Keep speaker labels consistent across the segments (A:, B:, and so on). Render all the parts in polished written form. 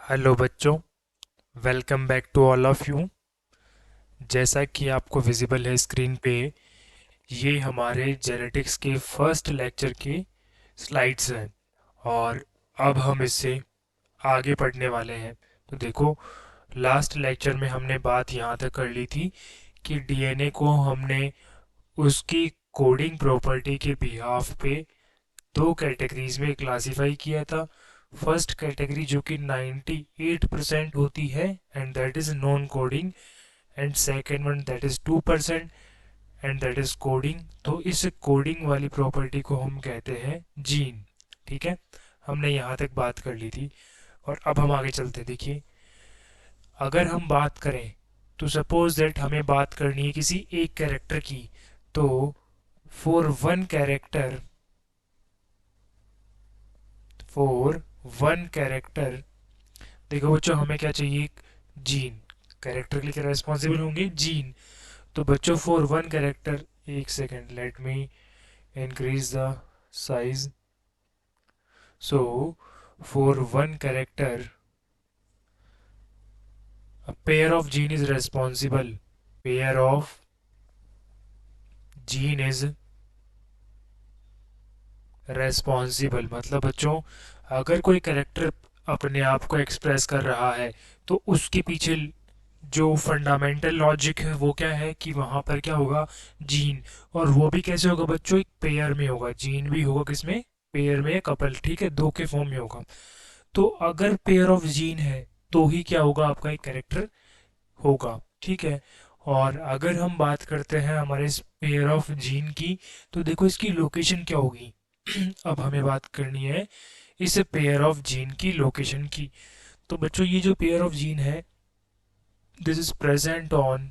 A: Hello बच्चों, welcome back to all of you. जैसा कि आपको विजिबल है स्क्रीन पे, ये हमारे जेनेटिक्स के फर्स्ट लेक्चर की स्लाइड्स हैं और अब हम इससे आगे पढ़ने वाले हैं। तो देखो, लास्ट लेक्चर में हमने बात यहाँ तक कर ली थी कि डीएनए को हमने उसकी कोडिंग प्रॉपर्टी के बिहाफ पे दो कैटेगरीज में क्लासिफाई किया था। फर्स्ट कैटेगरी जो कि 98% होती है and that is non coding, and second one that is 2% and that is coding. तो इस कोडिंग वाली प्रॉपर्टी को हम कहते हैं जीन। ठीक है, हमने यहाँ तक बात कर ली थी और अब हम आगे चलते हैं। देखिए, अगर हम बात करें तो सपोज दैट हमें बात करनी है किसी एक कैरेक्टर की, तो for one character for one character देखो बच्चों, हमें क्या चाहिए? जीन। कैरेक्टर के लिए क्या रेस्पॉन्सिबल होंगे? जीन। तो बच्चों, फॉर वन कैरेक्टर, एक second, let me increase the size. So for one character a pair of gene is responsible. Pair of gene is responsible मतलब बच्चों, अगर कोई कैरेक्टर अपने आप को एक्सप्रेस कर रहा है तो उसके पीछे जो फंडामेंटल लॉजिक है वो क्या है कि वहाँ पर क्या होगा? जीन। और वो भी कैसे होगा बच्चों? एक पेयर में होगा। जीन भी होगा किसमें? पेयर में, कपल। ठीक है, दो के फॉर्म में होगा। तो अगर पेयर ऑफ जीन है तो ही क्या होगा? आपका एक कैरेक्टर होगा। ठीक है। और अगर हम बात करते हैं हमारे इस पेयर ऑफ जीन की, तो देखो इसकी लोकेशन क्या होगी। अब हमें बात करनी है इस पेयर ऑफ जीन की लोकेशन की। तो बच्चों, ये जो पेयर ऑफ जीन है, this is present on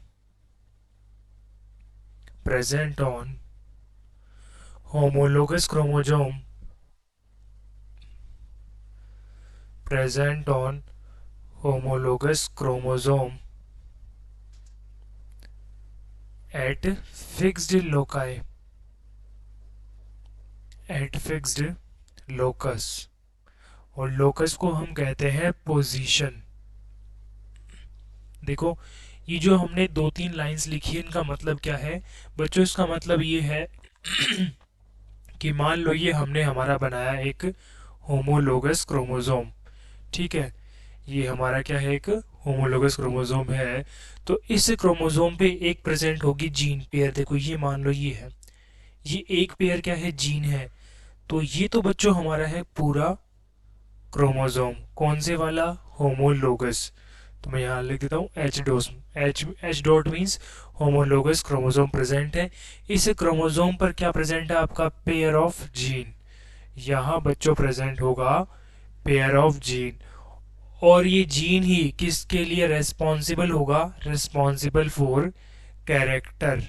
A: homologous chromosome present on homologous chromosome at fixed loci at fixed locus। और लोकस को हम कहते हैं पोजीशन। देखो, ये जो हमने दो तीन लाइंस लिखी है, इनका मतलब क्या है बच्चों? इसका मतलब ये है कि मान लो ये हमने हमारा बनाया एक होमोलोगस क्रोमोसोम। ठीक है, ये हमारा क्या है? एक होमोलोगस क्रोमोसोम है। तो इस क्रोमोसोम पे एक प्रेजेंट होगी जीन पेयर। देखो, ये मान लो ये है, ये एक पेयर क्या है? जीन है। तो ये तो बच्चों हमारा है पूरा क्रोमोसोम। कौन से वाला? होमोलोगस। तो मैं यहाँ लिख देता हूँ H dot means homologous chromosome present है। इस क्रोमोसोम पर क्या प्रेजेंट है? आपका पेयर ऑफ जीन। यहाँ बच्चों प्रेजेंट होगा पेयर ऑफ जीन। और ये जीन ही किसके लिए रेस्पॉन्सिबल होगा? Responsible for character.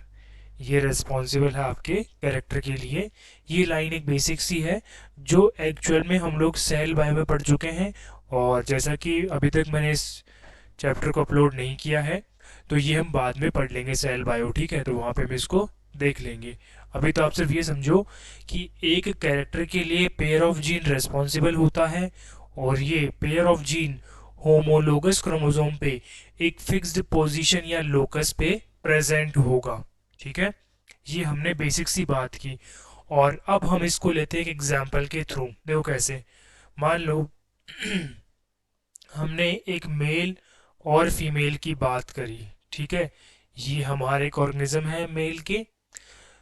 A: ये रिस्पॉन्सिबल है आपके कैरेक्टर के लिए। ये लाइन एक बेसिक सी है जो एक्चुअल में हम लोग सेल बायो में पढ़ चुके हैं। और जैसा कि अभी तक मैंने इस चैप्टर को अपलोड नहीं किया है, तो ये हम बाद में पढ़ लेंगे सेल बायो। ठीक है, तो वहाँ पे हम इसको देख लेंगे। अभी तो आप सिर्फ ये समझो कि एक कैरेक्टर के लिए पेयर ऑफ जीन रेस्पॉन्सिबल होता है और ये pair of gene homologous chromosome पे एक फिक्स्ड पोजीशन या लोकस पे प्रेजेंट होगा। ठीक है, ये हमने बेसिक सी बात की। और अब हम इसको लेते हैं एक एग्जाम्पल के थ्रू। देखो कैसे। मान लो हमने एक मेल और फीमेल की बात करी। ठीक है, ये हमारे एक ऑर्गेनिज्म है मेल के।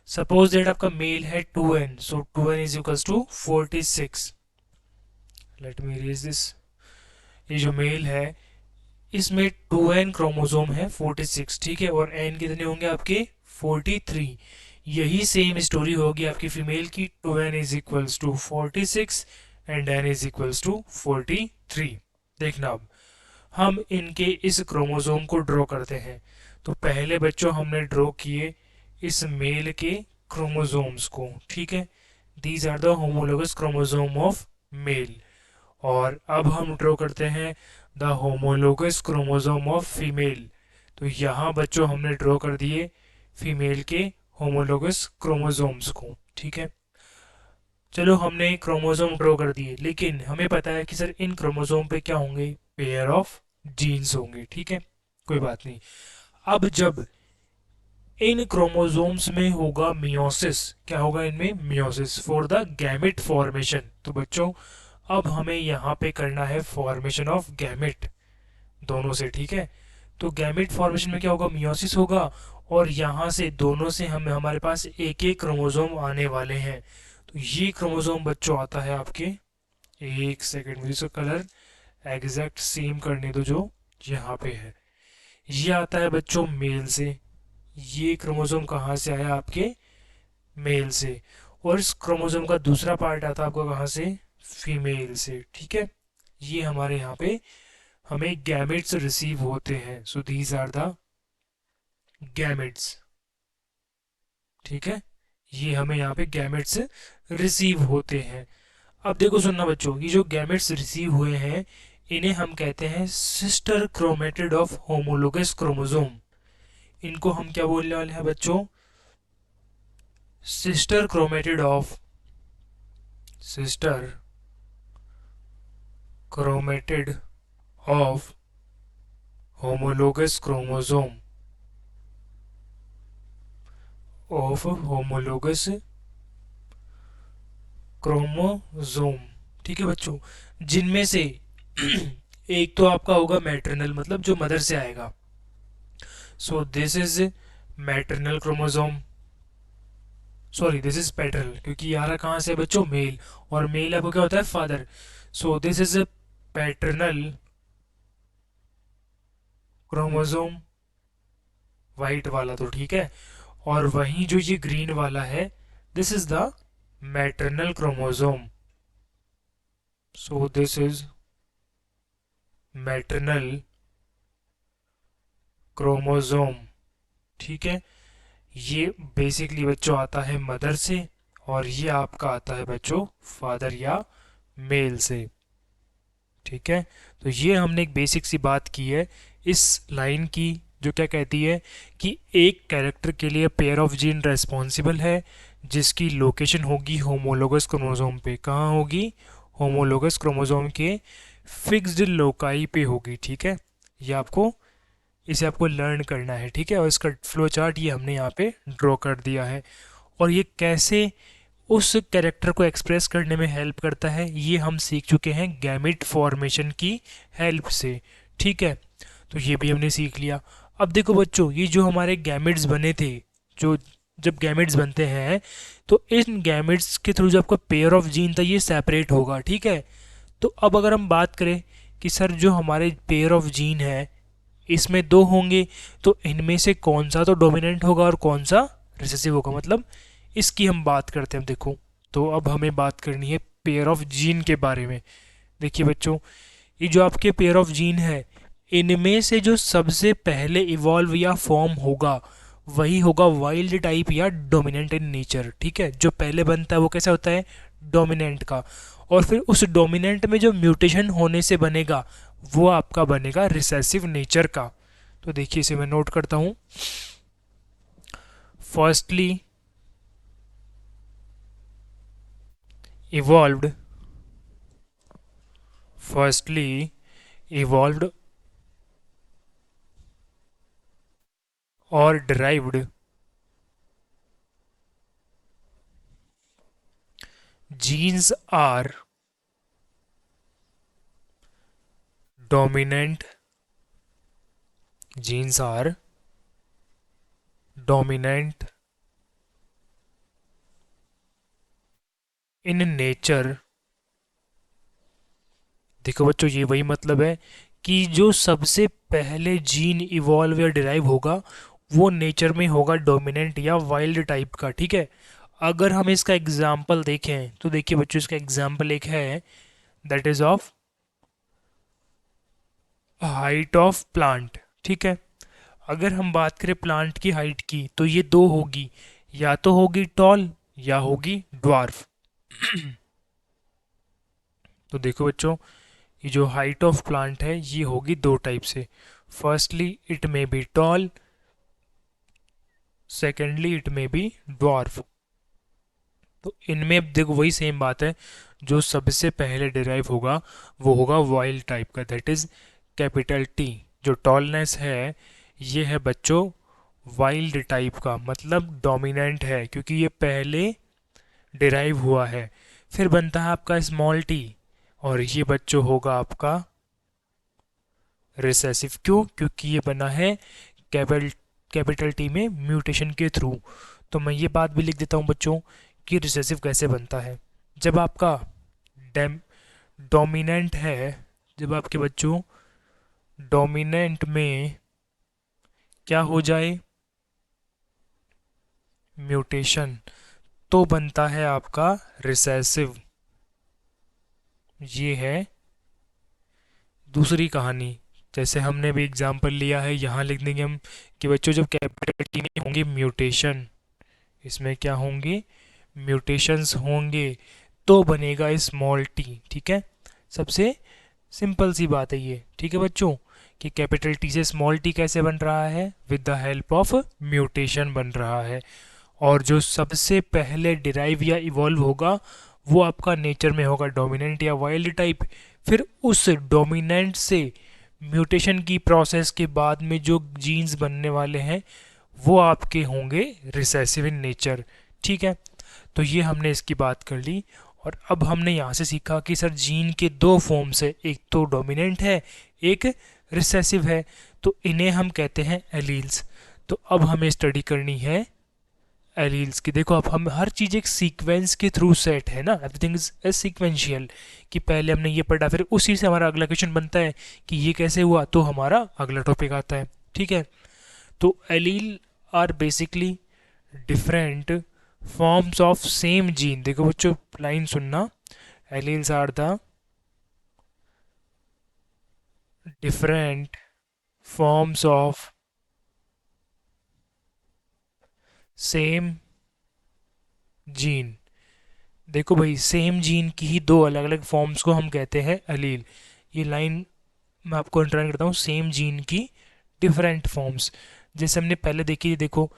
A: सपोज दैट आपका मेल है 2n, so 2n is equals to 46। Let me erase this. ये जो मेल है, इसमें 2n क्रोमोसोम है 46। ठीक है, और n कितने होंगे आपके? 43। यही सेम स्टोरी होगी आपकी फीमेल की। 2n is equals to 46 and n is equals to 43। देखना, अब हम इनके इस क्रोमोसोम को ड्रॉ करते हैं। तो पहले बच्चों हमने ड्रॉ किए इस मेल के क्रोमोसोम्स को। ठीक है, these are the homologous chromosome of male. और अब हम ड्रॉ करते हैं the homologous chromosome of female. तो यहाँ बच्चों हमने ड्रॉ कर दिए फीमेल के होमोलोगस क्रोमोसोम्स को। ठीक है, चलो हमने क्रोमोसोम ड्रॉ कर दिए, लेकिन हमें पता है कि सर इन क्रोमोसोम पे क्या होंगे? पेयर ऑफ जीन्स होंगे, ठीक है, कोई बात नहीं। अब जब इन क्रोमोसोम्स में होगा मियोसिस, क्या होगा इनमें, meiosis for the gamete formation. तो बच्चों अब हमें यहाँ पे करना है फॉर्मेशन ऑफ गैमेट दोनों से, ठीक है। तो गैमेट फॉर्मेशन में क्या होगा, मियोसिस होगा, और यहाँ से दोनों से हम हमारे पास एक एक क्रोमोसोम आने वाले हैं। तो ये क्रोमोसोम बच्चों आता है आपके, एक सेकेंड मुझे इसका कलर एग्जैक्ट सेम करने दो जो यहाँ पे है। ये आता है बच्चों मेल से, ये क्रोमोसोम कहाँ से आया आपके, मेल से। और इस क्रोमोसोम का दूसरा पार्ट आता है आपको कहाँ से, फीमेल से, ठीक है। ये हमारे यहाँ पे हमें गैमेट्स रिसीव होते हैं, so these are the gametes, ठीक है। ये हमें यहाँ पे गैमेट्स रिसीव होते हैं। अब देखो सुनना बच्चों, ये जो गैमेट्स रिसीव हुए हैं इन्हें हम कहते हैं sister chromatid of homologous chromosome. इनको हम क्या बोलने वाले हैं बच्चों, sister chromatid of, sister chromatid of homologous chromosome, of homologous chromosome, ठीक है बच्चों। जिनमें से एक तो आपका होगा मैटरनल, मतलब जो मदर से आएगा, सो this is maternal chromosome, sorry this is paternal, क्योंकि ये आ रहा कहाँ से बच्चों, मेल, और मेल आपको क्या होता है, father. So this is paternal chromosome, white वाला तो ठीक है। और वहीं जो ये ग्रीन वाला है, this is the maternal chromosome, so this is maternal chromosome, ठीक है। ये बेसिकली बच्चों आता है मदर से, और ये आपका आता है बच्चों फादर या मेल से, ठीक है। तो ये हमने एक बेसिक सी बात की है इस लाइन की, जो क्या कहती है कि एक कैरेक्टर के लिए पेयर ऑफ जीन रेस्पॉन्सिबल है जिसकी लोकेशन होगी होमोलोगस क्रोमोसोम पे, कहाँ होगी, होमोलोगस क्रोमोसोम के फिक्स्ड लोकाई पे होगी, ठीक है। ये आपको, इसे आपको लर्न करना है, ठीक है। और इसका फ्लो चार्ट ये हमने यहाँ पे ड्रॉ कर दिया है। और ये कैसे उस कैरेक्टर को एक्सप्रेस करने में हेल्प करता है ये हम सीख चुके हैं गैमेट फॉर्मेशन की हेल्प से, ठीक है। तो ये भी हमने सीख लिया। अब देखो बच्चों, ये जो हमारे गैमेट्स बने थे, जो जब गैमेट्स बनते हैं तो इन गैमेट्स के थ्रू जो आपका पेयर ऑफ जीन था ये सेपरेट होगा, ठीक है। तो अब अगर हम बात करें कि सर जो हमारे पेयर ऑफ जीन है इसमें दो होंगे, तो इनमें से कौन सा तो डोमिनेंट होगा और कौन सा रिसेसिव होगा, मतलब इसकी हम बात करते हैं। देखो, तो अब हमें बात करनी है पेयर ऑफ जीन के बारे में। देखिए बच्चों, ये जो आपके पेयर ऑफ जीन है इनमें से जो सबसे पहले इवॉल्व या फॉर्म होगा वही होगा वाइल्ड टाइप या डोमिनेंट इन नेचर, ठीक है। जो पहले बनता है वो कैसा होता है, डोमिनेंट का, और फिर उस डोमिनेंट में जो म्यूटेशन होने से बनेगा वो आपका बनेगा रिसेसिव नेचर का। तो देखिए इसे मैं नोट करता हूँ। Firstly evolved, firstly evolved or derived genes are dominant, genes are dominant in nature। देखो बच्चों, ये वही मतलब है कि जो सबसे पहले जीन इवॉल्व या डिराइव होगा वो नेचर में होगा डोमिनेंट या वाइल्ड टाइप का, ठीक है। अगर हम इसका एग्जाम्पल देखें तो देखिए बच्चों, इसका एग्जाम्पल एक है, that is of height of plant, ठीक है। अगर हम बात करें प्लांट की हाइट की तो ये दो होगी, या तो होगी टॉल या होगी ड्वार्फ। तो देखो बच्चों, ये जो हाइट ऑफ प्लांट है ये होगी दो टाइप से। Firstly it may be toll, secondly it may be dwarf. तो इनमें अब देखो वही सेम बात है, जो सबसे पहले डिराइव होगा वो होगा वाइल्ड टाइप का, दैट इज कैपिटल टी। जो टॉलनेस है ये है बच्चों वाइल्ड टाइप का, मतलब डोमिनेंट है क्योंकि ये पहले डिराइव हुआ है। फिर बनता है आपका स्मॉल टी, और ये बच्चों होगा आपका रिसेसिव। क्यों? क्योंकि ये बना है कैपिटल कैपिटल टी में म्यूटेशन के थ्रू। तो मैं ये बात भी लिख देता हूँ बच्चों कि रिसेसिव कैसे बनता है। जब आपका डैम डोमिनेंट है, जब आपके बच्चों डोमिनेंट में क्या हो जाए म्यूटेशन, तो बनता है आपका रिसेसिव। ये है दूसरी कहानी। जैसे हमने भी एग्जांपल लिया है, यहाँ लिख देंगे हम कि बच्चों जब कैपिटल टी में होंगे म्यूटेशन, इसमें क्या होंगे म्यूटेशंस होंगे, तो बनेगा स्मॉल टी। ठीक है, सबसे सिंपल सी बात है ये। ठीक है बच्चों, कि कैपिटल टी से स्मॉल टी कैसे बन रहा है, with the help of mutation बन रहा है। और जो सबसे पहले डिराइव या इवॉल्व होगा वो आपका नेचर में होगा डोमिनेंट या वाइल्ड टाइप। फिर उस डोमिनेंट से म्यूटेशन की प्रोसेस के बाद में जो जीन्स बनने वाले हैं वो आपके होंगे रिसेसिव इन नेचर। ठीक है, तो ये हमने इसकी बात कर ली। और अब हमने यहाँ से सीखा कि सर जीन के दो फॉर्म्स है, एक तो डोमिनेंट है, एक रिसेसिव है, तो इन्हें हम कहते हैं एलील्स। तो अब हमें स्टडी करनी है एलील्स की। देखो अब हम हर चीज़ एक सीक्वेंस के थ्रू सेट है ना, एवरीथिंग इज सीक्वेंशियल, कि पहले हमने ये पढ़ा फिर उसी से हमारा अगला क्वेश्चन बनता है कि ये कैसे हुआ, तो हमारा अगला टॉपिक आता है। ठीक है, तो allele are basically different forms of same gene. देखो बच्चों लाइन सुनना, alleles are the different forms of same gene. देखो भाई सेम जीन की ही दो अलग अलग फॉर्म्स को हम कहते हैं एलील। ये लाइन मैं आपको अंडरलाइन करता हूँ, सेम जीन की डिफरेंट फॉर्म्स। जैसे हमने पहले देखी, देखो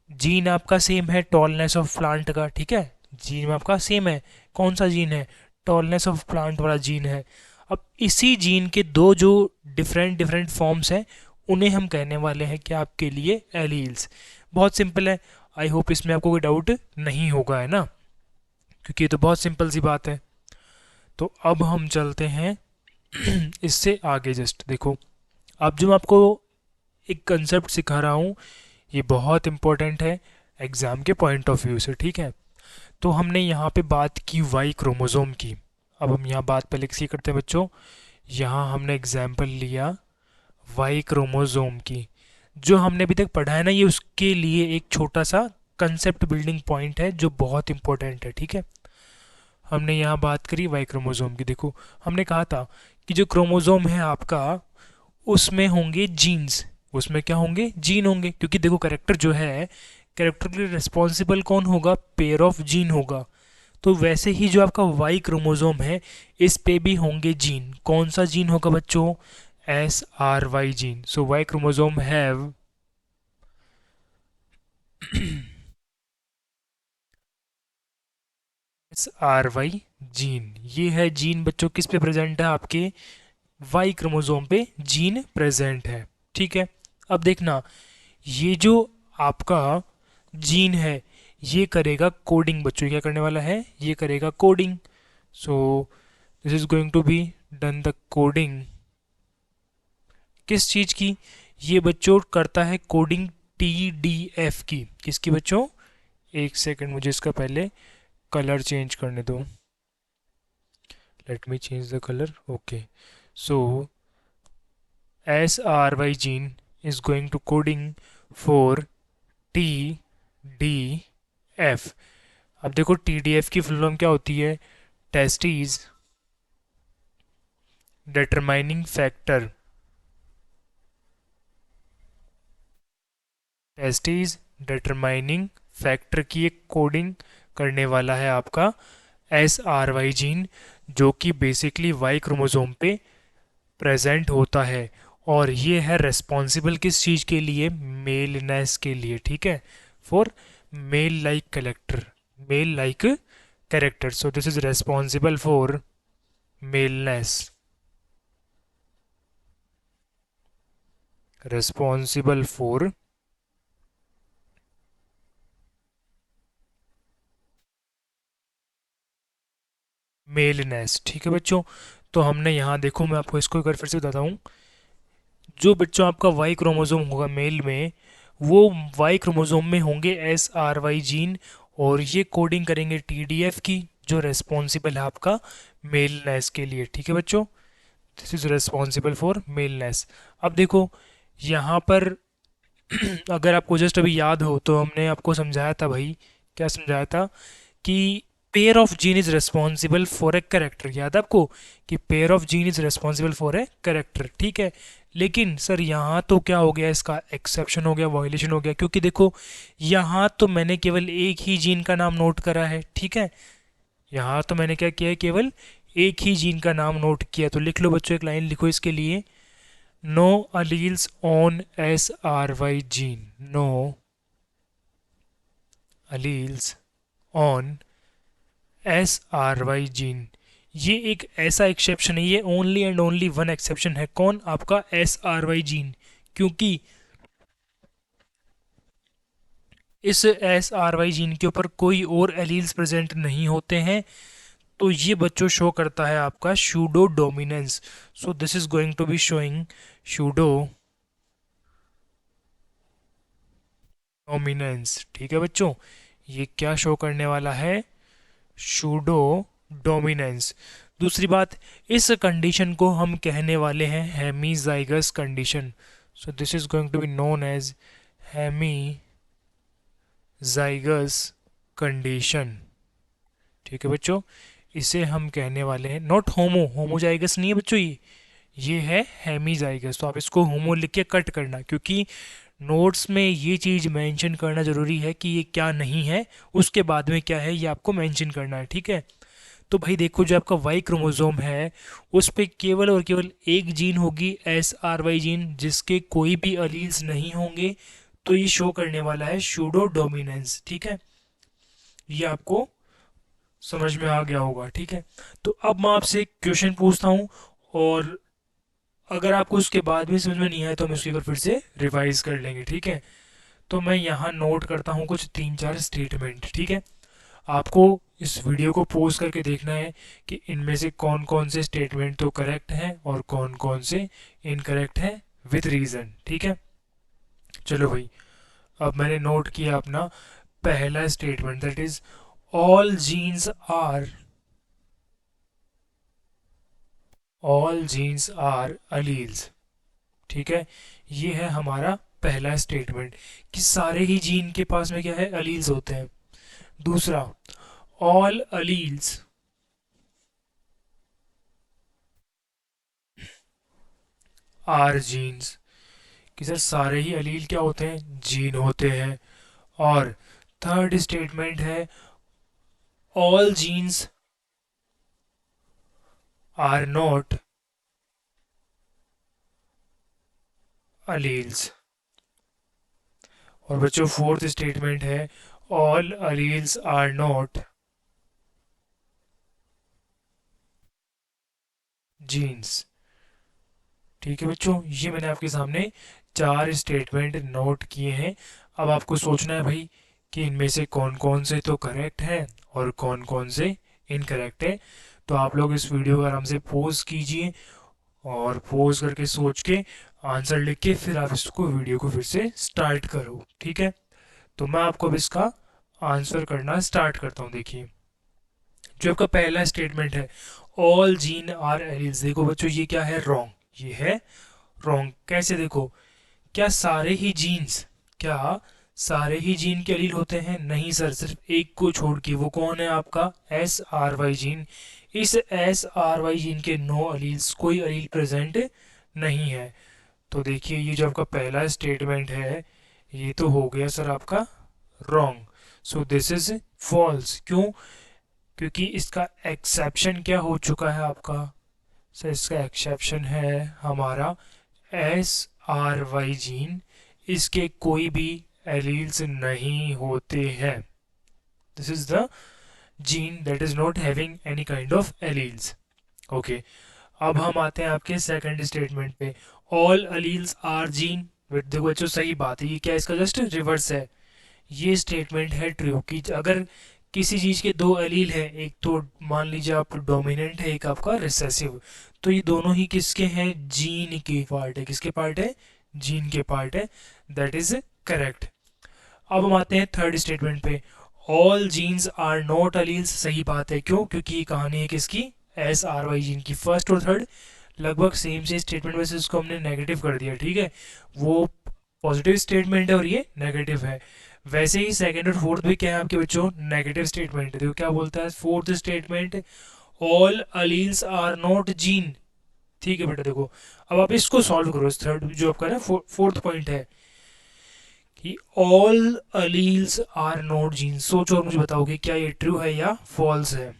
A: जीन आपका सेम है टॉलनेस ऑफ प्लांट का। ठीक है, जीन आपका सेम है, कौन सा जीन है, टॉलनेस ऑफ प्लांट वाला जीन है। अब इसी जीन के दो जो डिफरेंट डिफरेंट फॉर्म्स हैं उन्हें हम कहने वाले हैं कि आपके लिए एलील्स। बहुत सिंपल है, आई होप इसमें आपको कोई डाउट नहीं होगा, है ना, क्योंकि ये तो बहुत सिंपल सी बात है। तो अब हम चलते हैं इससे आगे। जस्ट देखो, अब जो मैं आपको एक कंसेप्ट सिखा रहा हूँ ये बहुत इंपॉर्टेंट है एग्ज़ाम के पॉइंट ऑफ व्यू से। ठीक है, तो हमने यहाँ पे बात की वाई क्रोमोसोम की। अब हम यहाँ बात पहले किसी करते हैं बच्चों, यहाँ हमने एग्जाम्पल लिया वाई क्रोमोसोम की। जो हमने अभी तक पढ़ा है ना, ये उसके लिए एक छोटा सा कंसेप्ट बिल्डिंग पॉइंट है जो बहुत इंपॉर्टेंट है। ठीक है, हमने यहाँ बात करी वाई क्रोमोसोम की। देखो हमने कहा था कि जो क्रोमोसोम है आपका उसमें होंगे जीन्स, उसमें क्या होंगे जीन होंगे, क्योंकि देखो कैरेक्टर जो है, कैरेक्टर के लिए रिस्पॉन्सिबल कौन होगा, पेयर ऑफ जीन होगा। तो वैसे ही जो आपका वाई क्रोमोसोम है इस पे भी होंगे जीन। कौन सा जीन होगा बच्चों, SRY gene. So Y chromosome have SRY gene. ये है जीन बच्चों किस पे प्रेजेंट है, आपके वाई क्रोमोसोम पे जीन प्रेजेंट है। ठीक है, अब देखना ये जो आपका जीन है ये करेगा कोडिंग बच्चों। क्या करने वाला है, ये करेगा coding. So this is going to be done the coding. किस चीज़ की, ये बच्चों करता है कोडिंग TDF की। किसकी बच्चों, एक सेकंड मुझे इसका पहले कलर चेंज करने दो, let me change the colour. Okay, so SRY gene is going to coding for TDF। अब देखो TDF की फुल फॉर्म क्या होती है, testes determining factor. Testes determining factor की एक कोडिंग करने वाला है आपका SRY जीन, जो कि बेसिकली वाई क्रोमोसोम पे प्रेजेंट होता है। और ये है रेस्पॉन्सिबल किस चीज़ के लिए, मेलनेस के लिए। ठीक है, for male like character, male like character. So this is responsible for maleness. Responsible for maleness. ठीक है बच्चों, तो हमने यहाँ देखो, मैं आपको इसको एक बार फिर से बताता हूँ। जो बच्चों आपका वाई क्रोमोसोम होगा मेल में, वो वाई क्रोमोसोम में होंगे SRY जीन, और ये कोडिंग करेंगे TDF की, जो रेस्पॉन्सिबल है आपका मेलनेस के लिए। ठीक है बच्चों, दिस इज रेस्पॉन्सिबल फॉर मेलनेस। अब देखो यहाँ पर अगर आपको जस्ट अभी याद हो तो हमने आपको समझाया था भाई, क्या समझाया था कि pair of gene is responsible for a character. याद है आपको कि pair of gene is responsible for a character. ठीक है, लेकिन सर यहाँ तो क्या हो गया, इसका एक्सेप्शन हो गया, वायलेशन हो गया, क्योंकि देखो यहाँ तो मैंने केवल एक ही जीन का नाम नोट करा है। ठीक है, यहाँ तो मैंने क्या किया है, केवल एक ही जीन का नाम नोट किया। तो लिख लो बच्चों, एक लाइन लिखो इसके लिए, no alleles on SRY gene, no alleles on SRY gene. ये एक ऐसा एक्सेप्शन है, ये only and only one exception है। कौन? आपका SRY जीन, क्योंकि इस SRY जीन के ऊपर कोई और एलील्स प्रेजेंट नहीं होते हैं। तो ये बच्चों शो करता है आपका pseudo dominance. So this is going to be showing pseudo dominance. ठीक है बच्चों, ये क्या शो करने वाला है, शूडो डोमिनेंस। दूसरी बात, इस कंडीशन को हम कहने वाले हैं hemizygous condition. So this is going to be known as hemizygous condition. ठीक है बच्चों, इसे हम कहने वाले हैं, नॉट होमोजाइगस नहीं है बच्चों, ये है हेमीजाइगस। तो आप इसको होमो लिख के कट करना, क्योंकि नोट्स में ये चीज़ मेंशन करना ज़रूरी है कि ये क्या नहीं है, उसके बाद में क्या है ये आपको मेंशन करना है। ठीक है, तो भाई देखो, जो आपका वाई क्रोमोसोम है उस पे केवल और केवल एक जीन होगी, SRY जीन, जिसके कोई भी अलील्स नहीं होंगे। तो ये शो करने वाला है शूडो डोमिनेंस। ठीक है, ये आपको समझ में आ गया होगा। ठीक है, तो अब मैं आपसे एक क्वेश्चन पूछता हूँ, और अगर आपको उसके बाद भी समझ में नहीं आया तो हम इसको एक बार फिर से रिवाइज कर लेंगे। ठीक है, तो मैं यहाँ नोट करता हूँ कुछ 3-4 स्टेटमेंट। ठीक है, आपको इस वीडियो को पोज करके देखना है कि इनमें से कौन कौन से स्टेटमेंट तो करेक्ट हैं और कौन कौन से इनकरेक्ट हैं, विथ रीज़न। ठीक है, चलो भाई, अब मैंने नोट किया अपना पहला statement, that is are all genes are alleles. ठीक है, ये है हमारा पहला स्टेटमेंट कि सारे ही जीन के पास में क्या है, अलील्स होते हैं। दूसरा, ऑल अलील्स आर जीन्स, कि सर सारे ही अलील क्या होते हैं, जीन होते हैं। और थर्ड स्टेटमेंट है, all genes are not alleles. और बच्चों फोर्थ स्टेटमेंट है, all alleles are not genes. ठीक है बच्चों, ये मैंने आपके सामने 4 स्टेटमेंट नोट किए हैं। अब आपको सोचना है भाई कि इनमें से कौन कौन से तो करेक्ट है और कौन कौन से इनकरेक्ट है। तो आप लोग इस वीडियो को आराम से पोज कीजिए, और पोज करके सोच के आंसर लिख के फिर आप इसको वीडियो को फिर से स्टार्ट करो। ठीक है, तो मैं आपको अब इसका आंसर करना स्टार्ट करता हूँ। देखिए, जो आपका पहला स्टेटमेंट है, ऑल जीन आर एलील्स, देखो बच्चों ये क्या है, रॉन्ग। ये है रॉन्ग। कैसे? देखो, क्या सारे ही जीन्स, क्या सारे ही जीन के अलील होते हैं? नहीं सर, सिर्फ एक को छोड़ के। वो कौन है? आपका SRY जीन। इस SRY जीन के नो अलील्स, कोई अलील प्रेजेंट नहीं है। तो देखिए, ये जो आपका पहला स्टेटमेंट है ये तो हो गया सर आपका wrong. So this is false. क्यों? क्योंकि इसका एक्सेप्शन क्या हो चुका है आपका? सर इसका एक्सेप्शन है हमारा SRY जीन, इसके कोई भी एलील्स नहीं होते हैं। This is the gene that is not having any kind of alleles. Okay, अब हम आते हैं आपके सेकंड स्टेटमेंट पे, all alleles are gene. Wait देखो बच्चों, सही बात है, ये क्या इसका जस्ट रिवर्स है। ये स्टेटमेंट है ट्रू कि अगर किसी चीज़ के दो अलील हैं, एक तो मान लीजिए आप डोमिनेंट है, एक आपका रिसेसिव, तो ये दोनों ही किसके हैं, जीन के पार्ट है। किसके पार्ट है, जीन के पार्ट है, दैट इज करेक्ट। अब हम आते हैं थर्ड स्टेटमेंट पे, all genes are not alleles. सही बात है, क्यों, क्योंकि ये कहानी है किसकी, एस आर वाई जीन की। फर्स्ट और थर्ड लगभग सेम से स्टेटमेंट, वैसे उसको हमने नेगेटिव कर दिया, ठीक है, वो पॉजिटिव स्टेटमेंट है और ये नेगेटिव है। वैसे ही सेकंड और फोर्थ भी क्या है आपके बच्चों, नेगेटिव स्टेटमेंट है। देखो क्या बोलता है fourth statement, all alleles are not gene. ठीक है बेटा, देखो अब आप इसको सॉल्व करो, इस थर्ड जो आपका ना फोर्थ पॉइंट है कि all alleles are not gene. सोचो और मुझे बताओगे क्या ये ट्रू है या फॉल्स है।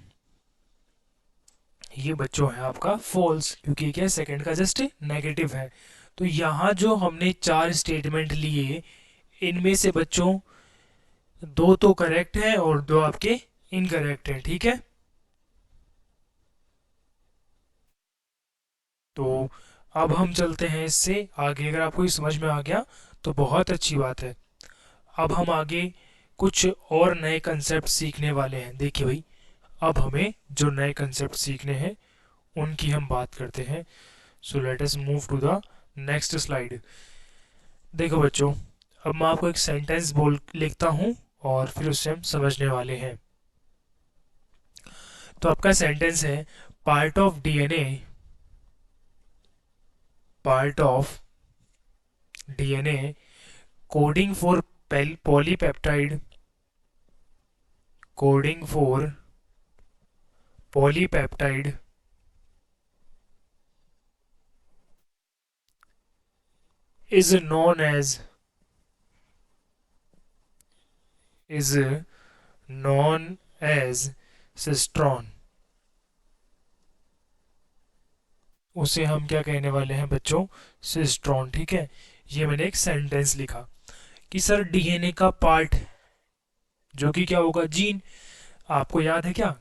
A: ये बच्चों है आपका फॉल्स, क्योंकि क्या सेकंड का जस्ट नेगेटिव है। तो यहाँ जो हमने चार स्टेटमेंट लिए, इनमें से बच्चों दो तो करेक्ट है और दो आपके इनकरेक्ट है, ठीक है। तो अब हम चलते हैं इससे आगे, अगर आपको ये समझ में आ गया तो बहुत अच्छी बात है। अब हम आगे कुछ और नए कंसेप्ट सीखने वाले हैं। देखिए भाई, अब हमें जो नए कंसेप्ट सीखने हैं उनकी हम बात करते हैं। So let us move to the next slide. देखो बच्चों, अब मैं आपको एक सेंटेंस बोल लिखता हूँ और फिर उससे हम समझने वाले हैं। तो आपका सेंटेंस है, part of DNA, part of DNA coding for polypeptide, coding for polypeptide is known as is known as cistron. उसे हम क्या कहने वाले हैं बच्चों, सिस्ट्रॉन, ठीक है। ये मैंने एक सेंटेंस लिखा कि सर डीएनए का पार्ट जो कि क्या होगा, जीन। आपको याद है क्या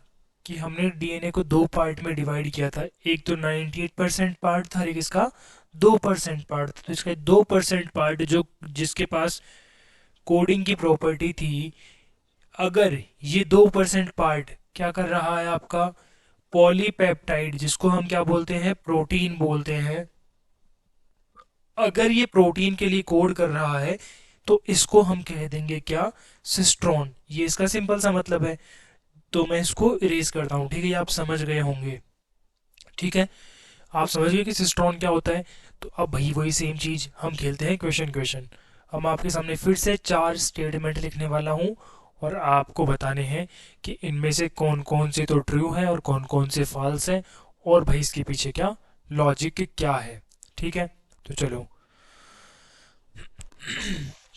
A: कि हमने डीएनए को दो पार्ट में डिवाइड किया था, एक तो 98% पार्ट था, एक इसका 2% पार्ट था। तो इसका 2% पार्ट जो जिसके पास कोडिंग की प्रॉपर्टी थी, अगर ये 2% पार्ट क्या कर रहा है आपका, पॉलीपेप्टाइड जिसको हम क्या बोलते हैं, प्रोटीन बोलते हैं, अगर ये प्रोटीन के लिए कोड कर रहा है तो इसको हम कह देंगे क्या, सिस्ट्रॉन। ये इसका सिंपल सा मतलब है। तो मैं इसको इरेज करता हूँ, ठीक है, ये आप समझ गए होंगे, ठीक है, आप समझ गए कि सिस्ट्रॉन क्या होता है। तो अब भाई वही सेम चीज हम खेलते हैं क्वेश्चन क्वेश्चन। हम आपके सामने फिर से चार स्टेटमेंट लिखने वाला हूँ और आपको बताने हैं कि इनमें से कौन कौन से तो ट्रू है और कौन कौन से फॉल्स है, और भाई इसके पीछे क्या लॉजिक क्या है, ठीक है। तो चलो,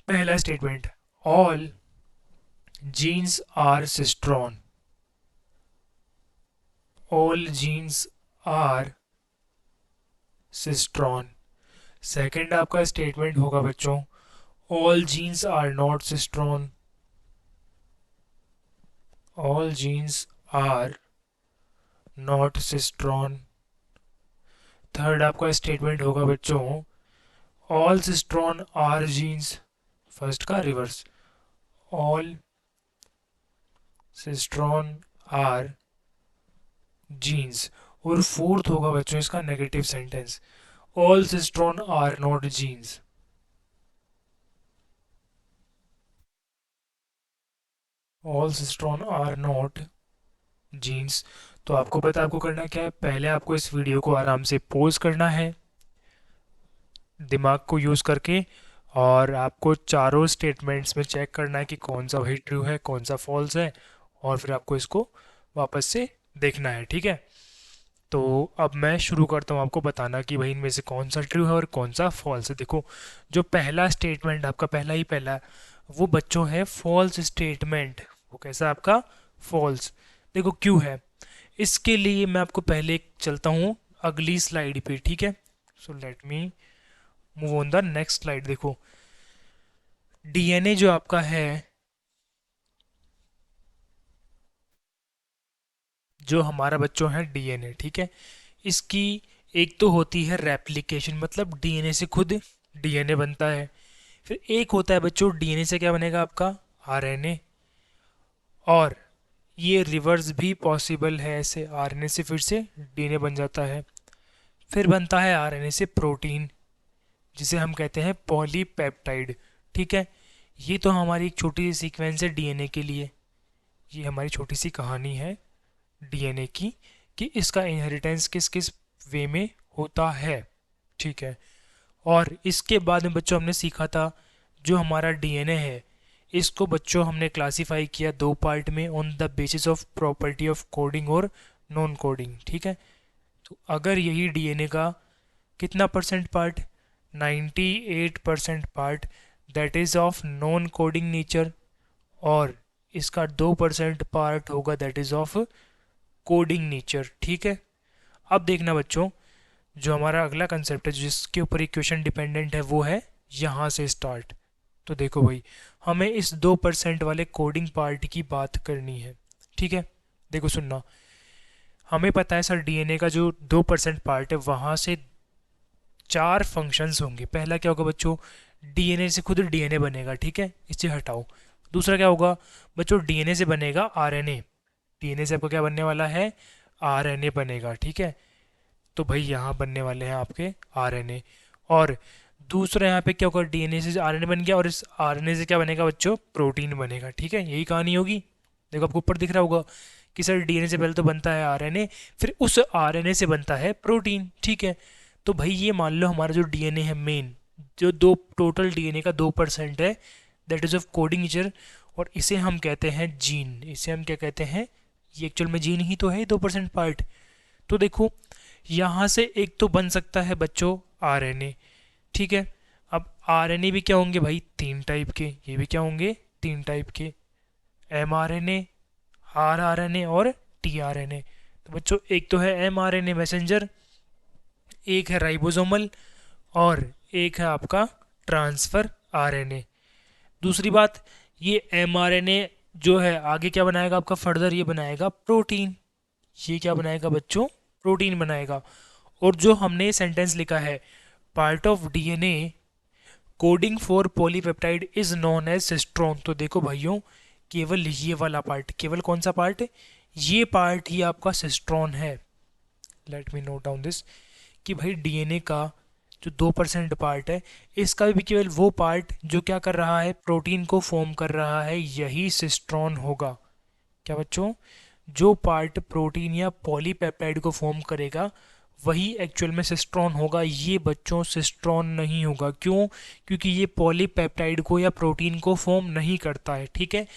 A: पहला statement, all genes are cistron, all genes are cistron. Second आपका स्टेटमेंट होगा बच्चों, all genes are not cistron, all genes are not cistron. Third आपका स्टेटमेंट होगा बच्चों, all cistron are genes, first का reverse, all cistron are genes. और fourth होगा बच्चों इसका negative sentence, all cistron are not genes, all cistron are not genes. तो आपको पता है आपको करना क्या है, पहले आपको इस वीडियो को आराम से पॉज करना है दिमाग को यूज़ करके, और आपको चारों स्टेटमेंट्स में चेक करना है कि कौन सा भाई ट्रू है कौन सा फॉल्स है, और फिर आपको इसको वापस से देखना है, ठीक है। तो अब मैं शुरू करता हूँ आपको बताना कि भाई इनमें से कौन सा ट्रू है और कौन सा फॉल्स है। देखो, जो पहला स्टेटमेंट आपका पहला ही पहला, वो बच्चों है फॉल्स स्टेटमेंट। वो कैसा आपका, फॉल्स। देखो क्यों है, इसके लिए मैं आपको पहले चलता हूँ अगली स्लाइड पे, ठीक है। So let me move on the next slide. देखो, डीएनए जो आपका है, जो हमारा बच्चों है डीएनए, ठीक है। इसकी एक तो होती है रेप्लिकेशन, मतलब डीएनए से खुद डीएनए बनता है। फिर एक होता है बच्चों डीएनए से क्या बनेगा आपका आरएनए, और ये रिवर्स भी पॉसिबल है, ऐसे आरएनए से फिर से डीएनए बन जाता है। फिर बनता है आरएनए से प्रोटीन, जिसे हम कहते हैं पॉलीपेप्टाइड, ठीक है। ये तो हमारी एक छोटी सी सीक्वेंस है डीएनए के लिए, ये हमारी छोटी सी कहानी है डीएनए की, कि इसका इनहेरिटेंस किस किस वे में होता है, ठीक है। और इसके बाद में बच्चों हमने सीखा था जो हमारा डीएनए है, इसको बच्चों हमने क्लासिफाई किया दो पार्ट में on the basis of property of coding और नॉन कोडिंग, ठीक है। तो अगर यही डीएनए का कितना percent part, 98% part that is of non coding nature, और इसका 2% पार्ट होगा that is of coding nature, ठीक है। अब देखना बच्चों, जो हमारा अगला कंसेप्ट है जिसके ऊपर इक्वेशन डिपेंडेंट है वो है यहाँ से स्टार्ट। तो देखो भाई, हमें इस 2% वाले कोडिंग पार्ट की बात करनी है, ठीक है। देखो सुनना, हमें पता है सर डीएनए का जो 2% पार्ट है वहाँ से 4 फंक्शंस होंगे। पहला क्या होगा बच्चों, डीएनए से खुद डीएनए बनेगा, ठीक है, इसे हटाओ। दूसरा क्या होगा बच्चों, डीएनए से बनेगा आरएनए, डीएनए से आपको क्या बनने वाला है आरएनए बनेगा, ठीक है। तो भाई यहाँ बनने वाले हैं आपके आरएनए। और दूसरा यहाँ पे क्या होगा, डीएनए से आरएनए बन गया और इस आरएनए से क्या बनेगा बच्चों, प्रोटीन बनेगा, ठीक है। यही कहानी होगी। देखो आपको ऊपर दिख रहा होगा कि सर डीएनए से पहले तो बनता है आरएनए, फिर उस आरएनए से बनता है प्रोटीन, ठीक है। तो भाई ये मान लो हमारा जो डीएनए है मेन, जो दो टोटल डीएनए का 2% है that is of coding nature, और इसे हम कहते हैं जीन। इसे हम क्या कहते हैं, ये एक्चुअल में जीन ही तो है 2% पार्ट। तो देखो यहाँ से एक तो बन सकता है बच्चों आरएनए, ठीक है। अब आरएनए भी क्या होंगे भाई 3 टाइप के, ये भी क्या होंगे 3 टाइप के, एमआरएनए, आरआरएनए और टीआरएनए। तो बच्चों एक तो है एमआरएनए मैसेंजर, एक है राइबोसोमल, और एक है आपका ट्रांसफर आरएनए। दूसरी बात, ये एमआरएनए जो है आगे क्या बनाएगा आपका फर्दर, ये बनाएगा प्रोटीन। ये क्या बनाएगा बच्चों, प्रोटीन बनाएगा। और जो हमने सेंटेंस लिखा है part of DNA coding for polypeptide is known as cistron, तो देखो भाइयों केवल ये वाला पार्ट, केवल कौन सा पार्ट, ये पार्ट ही आपका सिस्ट्रोन है। Let me note down this, कि भाई डीएनए का जो 2% पार्ट है, इसका भी केवल वो पार्ट जो क्या कर रहा है, प्रोटीन को फॉर्म कर रहा है, यही सिस्ट्रॉन होगा। क्या बच्चों, जो पार्ट प्रोटीन या पॉलीपेप्टाइड को फॉर्म करेगा वही एक्चुअल में सिस्ट्रॉन होगा। ये बच्चों सिस्ट्रॉन नहीं होगा, क्यों, क्योंकि ये पॉलीपेप्टाइड को या प्रोटीन को फॉर्म नहीं करता है, ठीक है।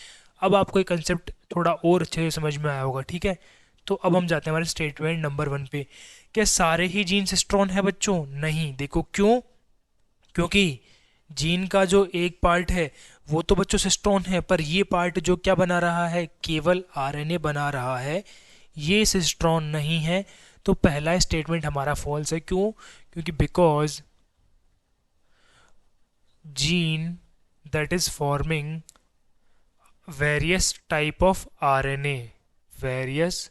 A: अब आपको ये कंसेप्ट थोड़ा और अच्छे से समझ में आया होगा, ठीक है। तो अब हम जाते हैं हमारे स्टेटमेंट नंबर 1 पे। क्या सारे ही जीन सिस्ट्रॉन है बच्चों, नहीं। देखो क्यों, क्योंकि जीन का जो एक पार्ट है वो तो बच्चों सिस्ट्रॉन है, पर ये पार्ट जो क्या बना रहा है, केवल आरएनए बना रहा है, ये सिस्ट्रॉन नहीं है। तो पहला स्टेटमेंट हमारा फॉल्स है, क्यों, क्योंकि because gene that is forming various type of RNA, various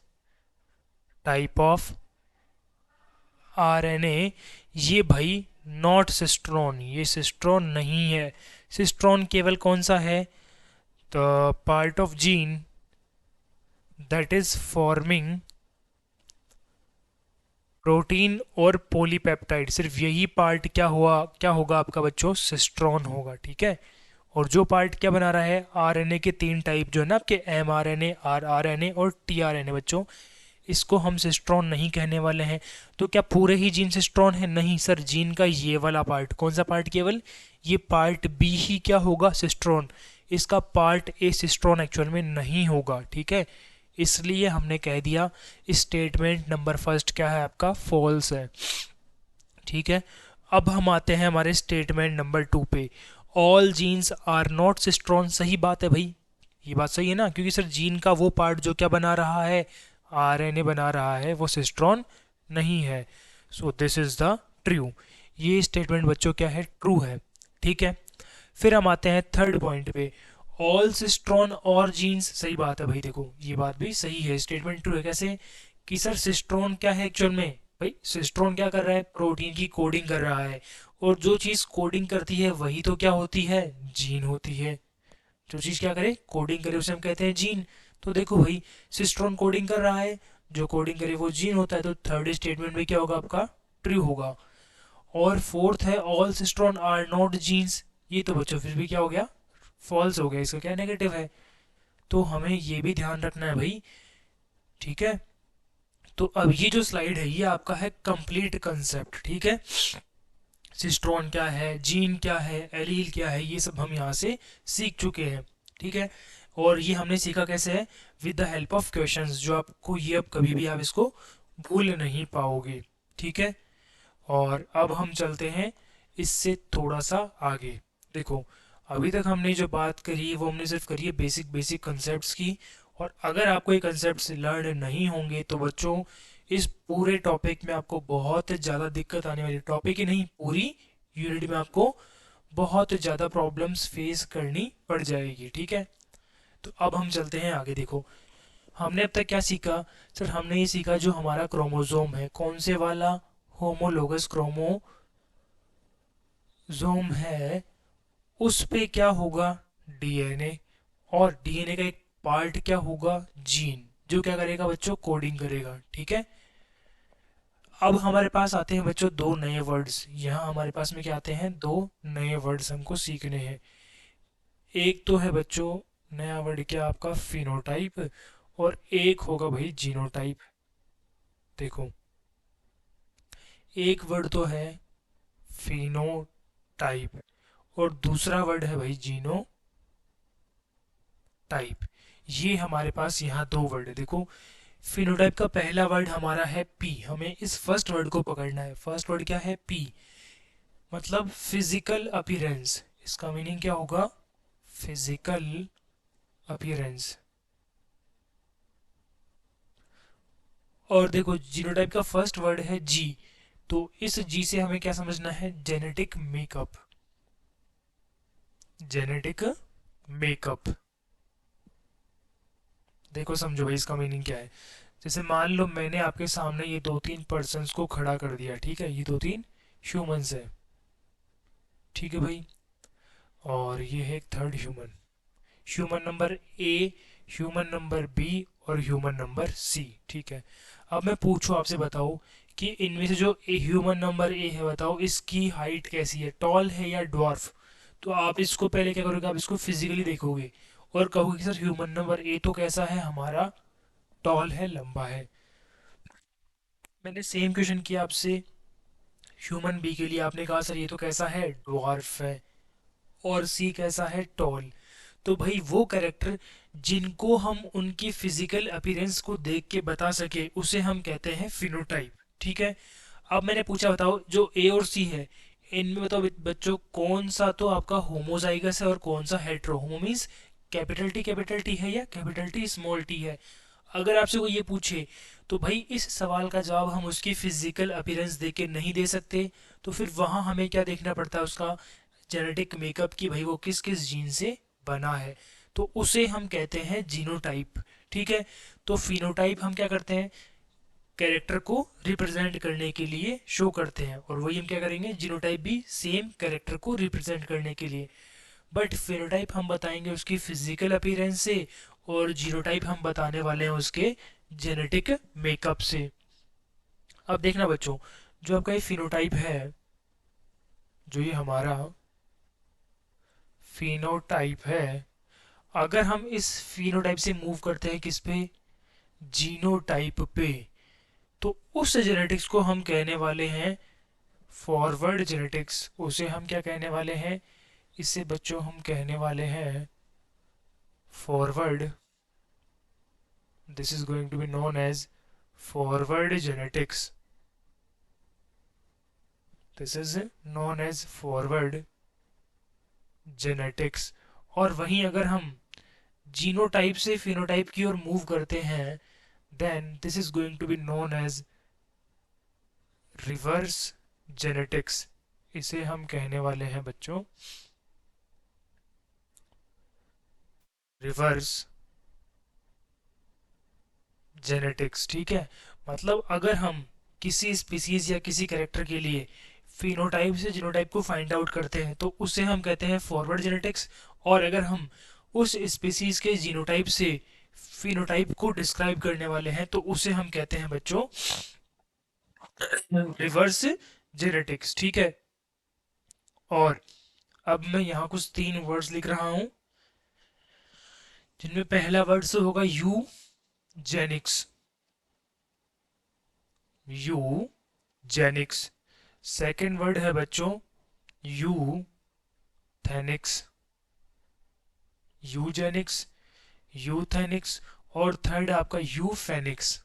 A: type of RNA, ये भाई नॉट सिस्ट्रॉन, ये सिस्ट्रॉन नहीं है। सिस्ट्रॉन केवल कौन सा है, the part of gene that is forming protein और पॉलीपेप्टाइड, सिर्फ यही पार्ट क्या हुआ, क्या होगा आपका बच्चों, सिस्ट्रॉन होगा, ठीक है। और जो पार्ट क्या बना रहा है, आरएनए के 3 टाइप जो है ना आपके, एमआरएनए, आरआरएनए और टीआरएनए बच्चों, इसको हम सिस्ट्रॉन नहीं कहने वाले हैं। तो क्या पूरे ही जीन सिस्ट्रॉन है, नहीं सर, जीन का ये वाला पार्ट, कौन सा पार्ट, केवल ये पार्ट बी ही क्या होगा सिस्ट्रॉन, इसका पार्ट ए सिस्ट्रॉन एक्चुअल में नहीं होगा, ठीक है। इसलिए हमने कह दिया स्टेटमेंट नंबर 1 क्या है आपका, फॉल्स है, ठीक है। अब हम आते हैं हमारे स्टेटमेंट नंबर 2 पे, all genes are not cistron. सही बात है भाई, ये बात सही है ना, क्योंकि सर जीन का वो पार्ट जो क्या बना रहा है, आरएनए बना रहा है, वो सिस्ट्रॉन नहीं है। सो दिस इज द ट्रू, ये स्टेटमेंट बच्चों क्या है, ट्रू है, ठीक है। फिर हम आते हैं थर्ड पॉइंट पे, ऑल सिस्ट्रॉन और जीन्स, सही बात है भाई, देखो ये बात भी सही है, स्टेटमेंट ट्रू है। कैसे कि सर सिस्ट्रॉन क्या है एक्चुअल में, भाई सिस्ट्रॉन क्या कर रहा है, प्रोटीन की कोडिंग कर रहा है, और जो चीज़ कोडिंग करती है वही तो क्या होती है, जीन होती है। जो चीज़ क्या करे, कोडिंग करे, उसे हम कहते हैं जीन। तो देखो भाई, सिस्ट्रॉन कोडिंग कर रहा है, जो कोडिंग करे वो जीन होता है, तो थर्ड स्टेटमेंट में क्या होगा आपका, ट्रू होगा। और फोर्थ है all cistron are not genes, ये तो बच्चों फिर भी क्या हो गया, फॉल्स हो गया, इसका क्या नेगेटिव है। तो हमें ये भी ध्यान रखना है भाई, ठीक है। तो अब ये जो स्लाइड है ये आपका है कंप्लीट कंसेप्ट, ठीक है। सिस्ट्रॉन क्या है, जीन क्या है, एलील क्या है, ये सब हम यहाँ से सीख चुके हैं, ठीक है। और ये हमने सीखा कैसे है, with the help of questions, जो आपको ये अब कभी भी आप इसको भूल नहीं पाओगे, ठीक है। और अब हम चलते हैं इससे थोड़ा सा आगे। देखो अभी तक हमने जो बात करी वो हमने सिर्फ करी है बेसिक बेसिक कंसेप्ट्स की। और अगर आपको ये कंसेप्ट्स लर्न नहीं होंगे तो बच्चों इस पूरे टॉपिक में आपको बहुत ज़्यादा दिक्कत आने वाली, टॉपिक ही नहीं पूरी यूनिट में आपको बहुत ज़्यादा प्रॉब्लम्स फेस करनी पड़ जाएगी, ठीक है। तो अब हम चलते हैं आगे। देखो हमने अब तक क्या सीखा, सर हमने ये सीखा जो हमारा क्रोमोसोम है, कौन से वाला, होमोलोगस क्रोमोसोम है, उस पे क्या होगा, डीएनए, और डीएनए का एक पार्ट क्या होगा, जीन, जो क्या करेगा बच्चों, कोडिंग करेगा, ठीक है। अब हमारे पास आते हैं बच्चों दो नए वर्ड्स, यहाँ हमारे पास में क्या आते हैं, दो नए वर्ड्स हमको सीखने हैं। एक तो है बच्चों नया वर्ड क्या आपका, फिनोटाइप, और एक होगा भाई जीनोटाइप। देखो एक वर्ड तो है फिनोटाइप और दूसरा वर्ड है भाई जीनोटाइप। ये हमारे पास यहाँ दो वर्ड है। देखो फिनोटाइप का पहला वर्ड हमारा है पी, हमें इस फर्स्ट वर्ड को पकड़ना है। फर्स्ट वर्ड क्या है, पी, मतलब फिजिकल अपीयरेंस, इसका मीनिंग क्या होगा, फिजिकल अपीयरेंस। और देखो जीनोटाइप का फर्स्ट वर्ड है जी, तो इस जी से हमें क्या समझना है, जेनेटिक मेकअप, जेनेटिक मेकअप। देखो समझो भाई इसका मीनिंग क्या है। जैसे मान लो मैंने आपके सामने ये दो तीन पर्सन्स को खड़ा कर दिया, ठीक है, ये दो तीन ह्यूमंस है, ठीक है भाई, और ये है एक third human, human number A, human number B और ह्यूमन नंबर सी, ठीक है। अब मैं पूछूं आपसे, बताओ कि इनमें से जो ह्यूमन नंबर ए है, बताओ इसकी हाइट कैसी है, टॉल है या ड्वार्फ। तो आप इसको पहले क्या करोगे, आप इसको फिजिकली देखोगे और कहोगे कि सर ह्यूमन नंबर ए तो कैसा है हमारा, टॉल है, लंबा है। मैंने सेम क्वेश्चन किया आपसे ह्यूमन बी के लिए, आपने कहा सर ये तो कैसा है, ड्वार्फ है, और सी कैसा है, टॉल। तो भाई वो कैरेक्टर जिनको हम उनकी फिजिकल अपीयरेंस को देख के बता सके उसे हम कहते हैं फिनोटाइप, ठीक है। अब मैंने पूछा बताओ जो ए और सी है इनमें बताओ बच्चों कौन सा तो आपका होमोजाइगस है और कौन सा हेट्रो, होमो मीन्स कैपिटल टी है या कैपिटल टी स्मॉल टी है। अगर आपसे कोई ये पूछे तो भाई इस सवाल का जवाब हम उसकी फिजिकल अपीयरेंस देख के नहीं दे सकते, तो फिर वहाँ हमें क्या देखना पड़ता है, उसका जेनेटिक मेकअप की भाई वो किस किस जीन से बना है, तो उसे हम कहते हैं जीनोटाइप, ठीक है। तो फिनोटाइप हम क्या करते हैं, कैरेक्टर को रिप्रेजेंट करने के लिए शो करते हैं, और वही हम क्या करेंगे, जीनोटाइप भी सेम कैरेक्टर को रिप्रेजेंट करने के लिए। बट फिनोटाइप हम बताएंगे उसकी फिजिकल अपीयरेंस से, और जीनोटाइप हम बताने वाले हैं उसके जेनेटिक मेकअप से। अब देखना बच्चों, जो आपका ये फिनोटाइप है, जो ये हमारा फिनोटाइप है, अगर हम इस फिनोटाइप से मूव करते हैं किस पे, जीनोटाइप पे, तो उस जेनेटिक्स को हम कहने वाले हैं फॉरवर्ड जेनेटिक्स। उसे हम क्या कहने वाले हैं, इसे बच्चों हम कहने वाले हैं forward, this is going to be known as forward genetics, this is known as forward genetics. और वहीं अगर हम जीनोटाइप से फिनोटाइप की ओर मूव करते हैं then this is going to be known as reverse genetics, इसे हम कहने वाले हैं बच्चों रिवर्स जेनेटिक्स। ठीक है, मतलब अगर हम किसी स्पीसीज या किसी कैरेक्टर के लिए फिनोटाइप से जीनोटाइप को फाइंड आउट करते हैं तो उसे हम कहते हैं फॉरवर्ड जेनेटिक्स। और अगर हम उस स्पीसीज के जीनोटाइप से फिनोटाइप को डिस्क्राइब करने वाले हैं तो उसे हम कहते हैं बच्चों रिवर्स जेनेटिक्स। ठीक है, और अब मैं यहाँ कुछ तीन वर्ड्स लिख रहा हूँ जिनमें पहला वर्ड से होगा यू जेनिक्स। यू जेनिक्स। सेकेंड वर्ड है बच्चों यू थेनिक्स। यूजेनिक्स, यूथेनिक्स। और थर्ड आपका यूफेनिक्स।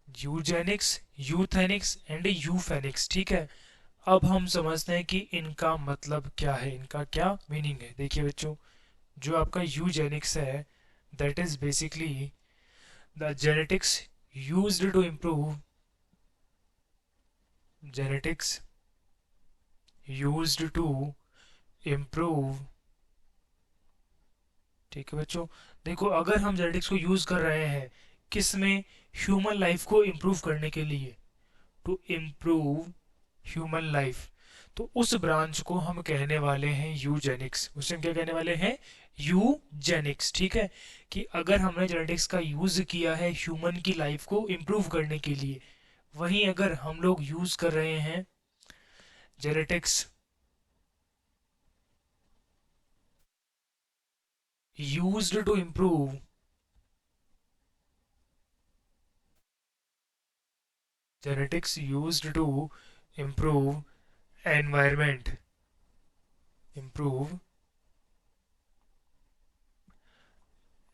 A: यूजेनिक्स, यूथेनिक्स एंड यूफेनिक्स। ठीक है, अब हम समझते हैं कि इनका मतलब क्या है, इनका क्या मीनिंग है। देखिए बच्चों, जो आपका यूजेनिक्स है that is basically the genetics used to improve genetics used to improve। ठीक है बच्चों, देखो अगर हम जेनेटिक्स को यूज कर रहे हैं किस में, ह्यूमन लाइफ को इम्प्रूव करने के लिए, टू इम्प्रूव ह्यूमन लाइफ, तो उस ब्रांच को हम कहने वाले हैं यूजेनिक्स। उसे हम क्या कहने वाले हैं, यूजेनिक्स। ठीक है, कि अगर हमने जेनेटिक्स का यूज किया है ह्यूमन की लाइफ को इम्प्रूव करने के लिए, वहीं अगर हम लोग यूज कर रहे हैं genetics used to improve genetics used to improve environment, improve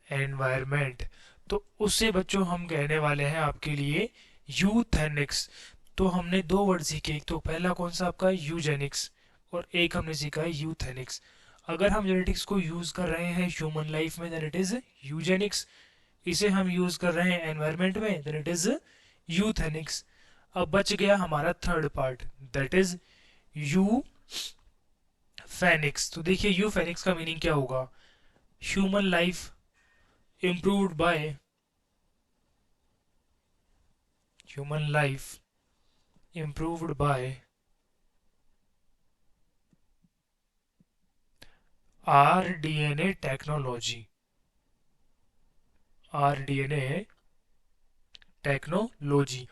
A: environment, तो उससे बच्चों हम कहने वाले हैं आपके लिए यूथेनिक्स। तो हमने दो वर्ड सीखे, एक तो पहला कौन सा आपका यूजेनिक्स और एक हमने सीखा है यूथेनिक्स। अगर हम जेनेटिक्स को यूज कर रहे हैं ह्यूमन लाइफ में देन इट इज यूजेनिक्स। इसे हम यूज कर रहे हैं एनवायरनमेंट में देन इट इज यूथेनिक्स। अब बच गया हमारा third part that is euphenics. तो देखिए यू फेनिक्स का मीनिंग क्या होगा, human life improved by, human life improved by rDNA technology, rDNA technology.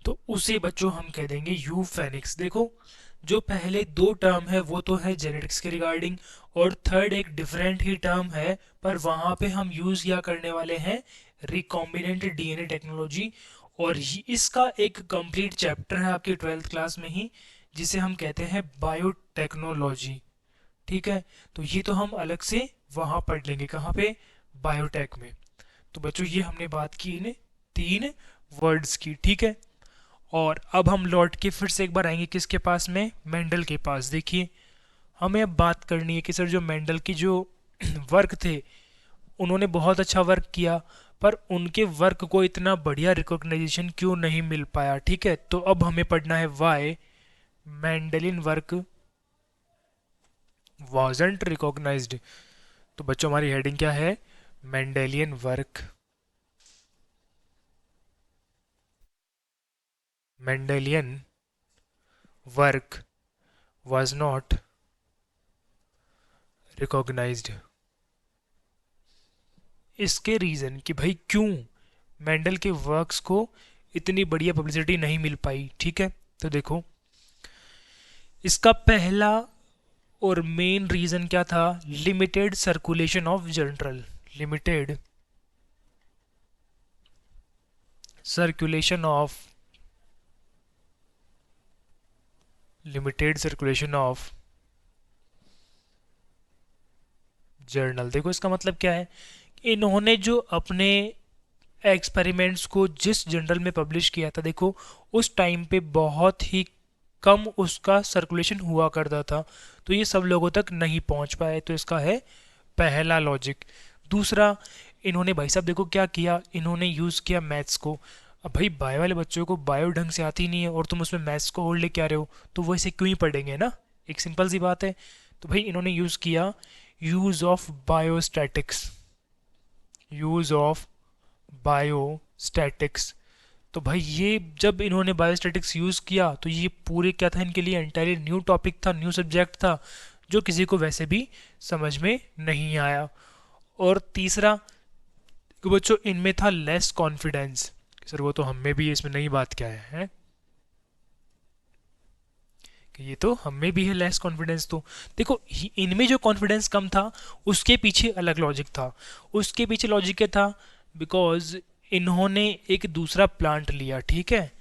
A: तो उसे बच्चों हम कह देंगे यू फेनिक्स। देखो जो पहले दो टर्म है वो तो है जेनेटिक्स के रिगार्डिंग, और थर्ड एक डिफरेंट ही टर्म है पर वहां पे हम यूज किया करने वाले हैं रिकॉम्बिनेंट डीएनए टेक्नोलॉजी। और इसका एक कंप्लीट चैप्टर है आपकी ट्वेल्थ क्लास में ही जिसे हम कहते हैं बायोटेक्नोलॉजी। ठीक है, तो ये तो हम अलग से वहां पढ़ लेंगे, कहाँ पे, बायोटेक में। तो बच्चों ये हमने बात की इन तीन वर्ड्स की। ठीक है, और अब हम लौट के फिर से एक बार आएंगे किसके पास में, मेंडल के पास। देखिए हमें अब बात करनी है कि सर जो मेंडल की जो वर्क थे उन्होंने बहुत अच्छा वर्क किया पर उनके वर्क को इतना बढ़िया रिकॉग्नाइजेशन क्यों नहीं मिल पाया। ठीक है, तो अब हमें पढ़ना है वाई मेंडलिन वर्क wasn't recognized। तो बच्चों हमारी हेडिंग क्या है, Mendelian work, Mendelian work was not recognized। इसके रीज़न कि भाई क्यों मेंडल के वर्क्स को इतनी बढ़िया पब्लिसिटी नहीं मिल पाई। ठीक है, तो देखो इसका पहला और मेन रीज़न क्या था, limited circulation of journal, limited circulation of, limited circulation of journal. देखो इसका मतलब क्या है, इन्होंने जो अपने एक्सपेरिमेंट्स को जिस जर्नल में पब्लिश किया था, देखो उस टाइम पे बहुत ही कम उसका सर्कुलेशन हुआ करता था, तो ये सब लोगों तक नहीं पहुंच पाए। तो इसका है पहला लॉजिक। दूसरा, इन्होंने भाई साहब देखो क्या किया, इन्होंने यूज़ किया मैथ्स को। अब भाई बायो वाले बच्चों को बायो ढंग से आती नहीं है और तुम उसमें मैथ्स को और लेके आ रहे हो तो वो इसे क्यों ही पढ़ेंगे ना, एक सिंपल सी बात है। तो भाई इन्होंने यूज़ किया use of biostatics, use of biostatics. तो भाई ये जब इन्होंने बायोस्टैटिक्स यूज़ किया तो ये पूरे क्या था, इनके लिए एंटायरली न्यू टॉपिक था, न्यू सब्जेक्ट था, जो किसी को वैसे भी समझ में नहीं आया। और तीसरा कि बच्चों इनमें था लेस कॉन्फिडेंस। सर वो तो हमें भी इसमें नई बात क्या है कि ये तो हमें भी है लेस कॉन्फिडेंस। तो देखो इनमें जो कॉन्फिडेंस कम था उसके पीछे अलग लॉजिक था। उसके पीछे लॉजिक क्या था, बिकॉज इन्होंने एक दूसरा प्लांट लिया, ठीक है,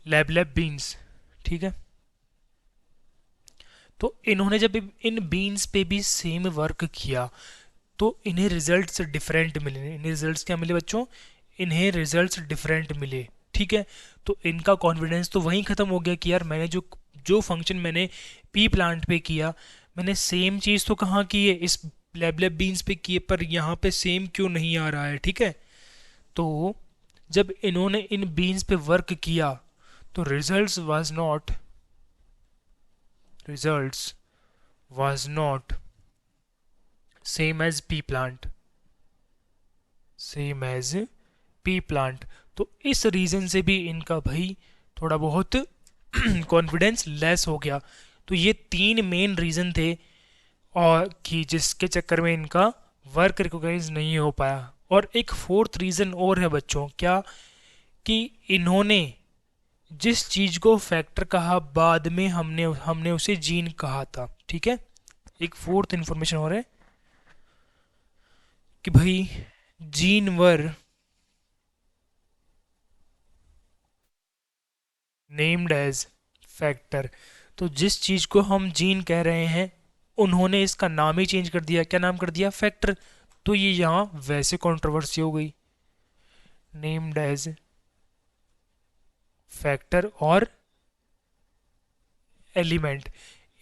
A: लैब बीन्स, ठीक है। तो इन्होंने जब इन बीन्स पे भी सेम वर्क किया तो इन्हें रिजल्ट्स डिफरेंट मिले। इन्हें रिजल्ट्स क्या मिले बच्चों, इन्हें रिजल्ट्स डिफरेंट मिले, ठीक है। तो इनका कॉन्फिडेंस तो वहीं ख़त्म हो गया कि यार मैंने जो जो फंक्शन मैंने पी प्लांट पे किया, मैंने सेम चीज़ तो कहाँ की है, इस लैब बीन्स पे की है, पर यहाँ पे सेम क्यों नहीं आ रहा है, ठीक है। तो जब इन्होंने इन बीन्स पे वर्क किया तो results was not same as pea plant, same as pea plant. तो इस रीज़न से भी इनका भाई थोड़ा बहुत कॉन्फिडेंस लेस हो गया। तो ये तीन मेन रीज़न थे और कि जिसके चक्कर में इनका वर्क रिकॉग्नाइज नहीं हो पाया। और एक फोर्थ रीज़न और है बच्चों, क्या कि इन्होंने जिस चीज़ को फैक्टर कहा बाद में हमने हमने उसे जीन कहा था, ठीक है। एक फोर्थ इंफॉर्मेशन और है कि भाई जीन वर नेम्ड एज फैक्टर। तो जिस चीज़ को हम जीन कह रहे हैं उन्होंने इसका नाम ही चेंज कर दिया, क्या नाम कर दिया, फैक्टर। तो ये यहाँ वैसे कंट्रोवर्सी हो गई, नेम्ड एज फैक्टर और एलिमेंट।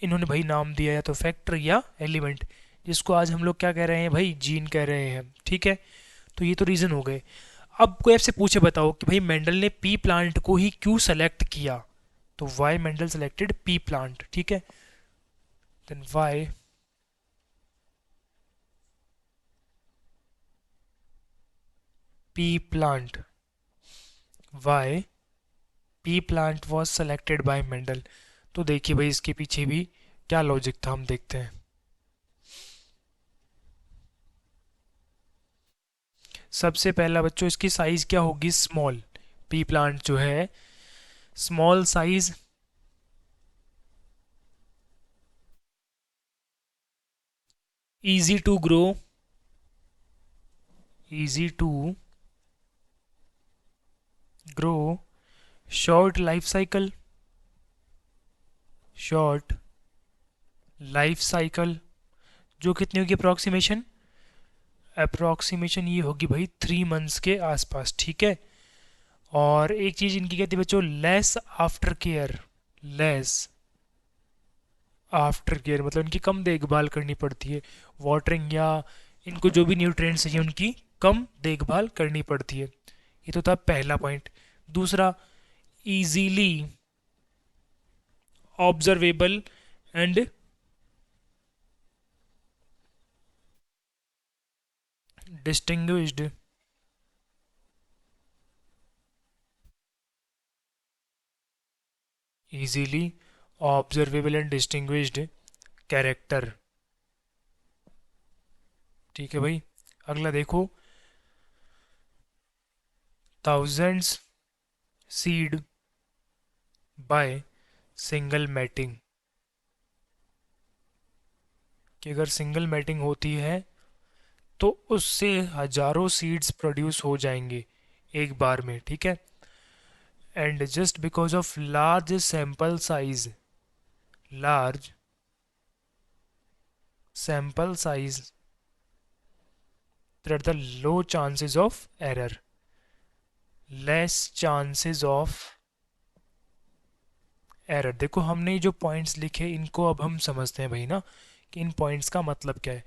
A: इन्होंने भाई नाम दिया या तो फैक्टर या एलिमेंट, जिसको आज हम लोग क्या कह रहे हैं भाई, जीन कह रहे हैं, ठीक है। तो ये तो रीज़न हो गए। अब कोई आपसे पूछे बताओ कि भाई मेंडल ने पी प्लांट को ही क्यों सेलेक्ट किया, तो why Mendel selected pea plant, ठीक है। Then why pea plant, why pea plant was selected by Mendel. तो देखिए भाई इसके पीछे भी क्या लॉजिक था, हम देखते हैं। सबसे पहला बच्चों इसकी साइज क्या होगी, स्मॉल। पी प्लांट जो है small size, easy to grow, easy to grow, short life cycle, short life cycle, जो कितनी होगी अप्रोक्सीमेशन, अप्रोक्सीमेशन ये होगी भाई 3 मंथ्स के आसपास, ठीक है। और एक चीज़ इनकी कहती है बच्चों, less after care, less after care मतलब इनकी कम देखभाल करनी पड़ती है, वाटरिंग या इनको जो भी न्यूट्रिएंट्स चाहिए उनकी कम देखभाल करनी पड़ती है। ये तो था पहला पॉइंट। दूसरा, easily observable and distinguished, easily observable and distinguished character, ठीक है भाई। अगला देखो, thousands seed by single mating, कि अगर सिंगल मैटिंग होती है तो उससे हजारों सीड्स प्रोड्यूस हो जाएंगे एक बार में, ठीक है। And just because of large sample size, large sample size, there are the low chances of error, less chances of error. देखो हमने जो पॉइंट्स लिखे इनको अब हम समझते हैं भाई ना, कि इन पॉइंट्स का मतलब क्या है।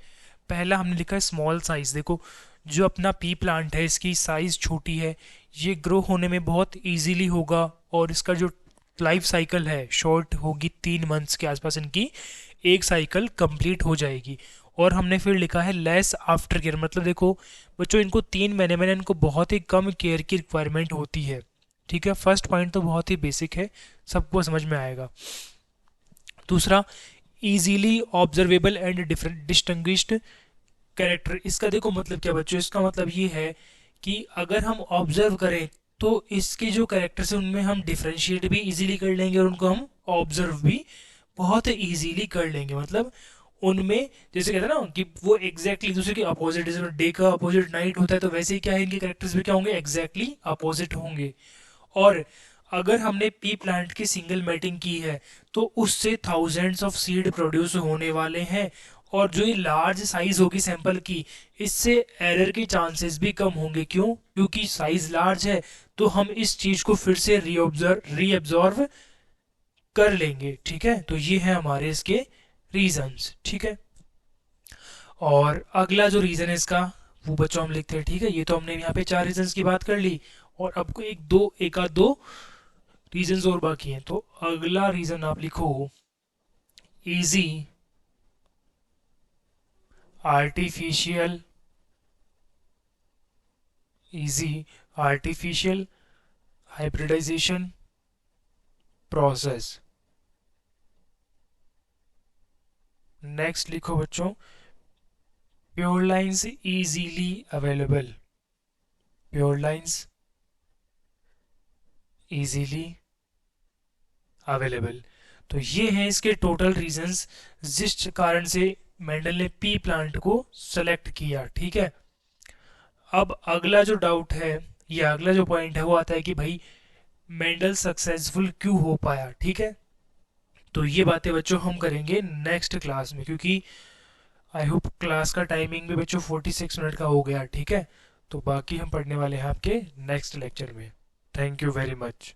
A: पहला हमने लिखा है स्मॉल साइज। देखो जो अपना पी प्लांट है इसकी साइज़ छोटी है, ये ग्रो होने में बहुत इजीली होगा और इसका जो लाइफ साइकिल है शॉर्ट होगी, 3 मंथ्स के आसपास इनकी एक साइकिल कंप्लीट हो जाएगी। और हमने फिर लिखा है लेस आफ्टर केयर, मतलब देखो बच्चों इनको 3 महीने में इनको बहुत ही कम केयर की रिक्वायरमेंट होती है। ठीक है, फर्स्ट पॉइंट तो बहुत ही बेसिक है, सबको समझ में आएगा। दूसरा, easily observable and different distinguished character, इसका देखो मतलब क्या बच्चों, इसका मतलब ये है कि अगर हम ऑब्जर्व करें तो इसके जो कैरेक्टर्स हैं उनमें हम डिफ्रेंशिएट भी इजीली कर लेंगे और उनको हम ऑब्जर्व भी बहुत इजीली कर लेंगे। मतलब उनमें जैसे कहते हैं ना कि वो एग्जैक्टली दूसरे के अपोजिट, जैसे डे का अपोजिट नाइट होता है, तो वैसे ही क्या है इनके कैरेक्टर्स भी क्या होंगे, एग्जैक्टली अपोजिट होंगे। और अगर हमने पी प्लांट की सिंगल मैटिंग की है तो उससे थाउजेंड्स ऑफ सीड प्रोड्यूस होने वाले हैं, और जो ये लार्ज साइज होगी सैंपल की, इससे एरर के चांसेस भी कम होंगे। क्यों? क्योंकि साइज लार्ज है तो हम इस चीज को फिर से रीअब्जॉर्व कर लेंगे। ठीक है, तो ये है हमारे इसके रीजंस। ठीक है, और अगला जो रीजन है इसका वो बच्चों हम लिखते हैं। ठीक है, ये तो हमने यहाँ पे 4 रीजंस की बात कर ली, और अब को एक आध दो रीजंस और बाकी हैं। तो अगला रीजन आप लिखो easy artificial easy artificial hybridization process. Next लिखो बच्चों pure lines easily available, pure lines easily available. तो ये हैं इसके टोटल रीजंस जिस कारण से मेंडल ने पी प्लांट को सेलेक्ट किया। ठीक है, अब अगला जो डाउट है या अगला जो पॉइंट है वो आता है कि भाई मेंडल सक्सेसफुल क्यों हो पाया। ठीक है, तो ये बातें बच्चों हम करेंगे नेक्स्ट क्लास में, क्योंकि आई होप क्लास का टाइमिंग भी बच्चों 46 मिनट का हो गया। ठीक है, तो बाकी हम पढ़ने वाले हैं आपके नेक्स्ट लेक्चर में। Thank you very much.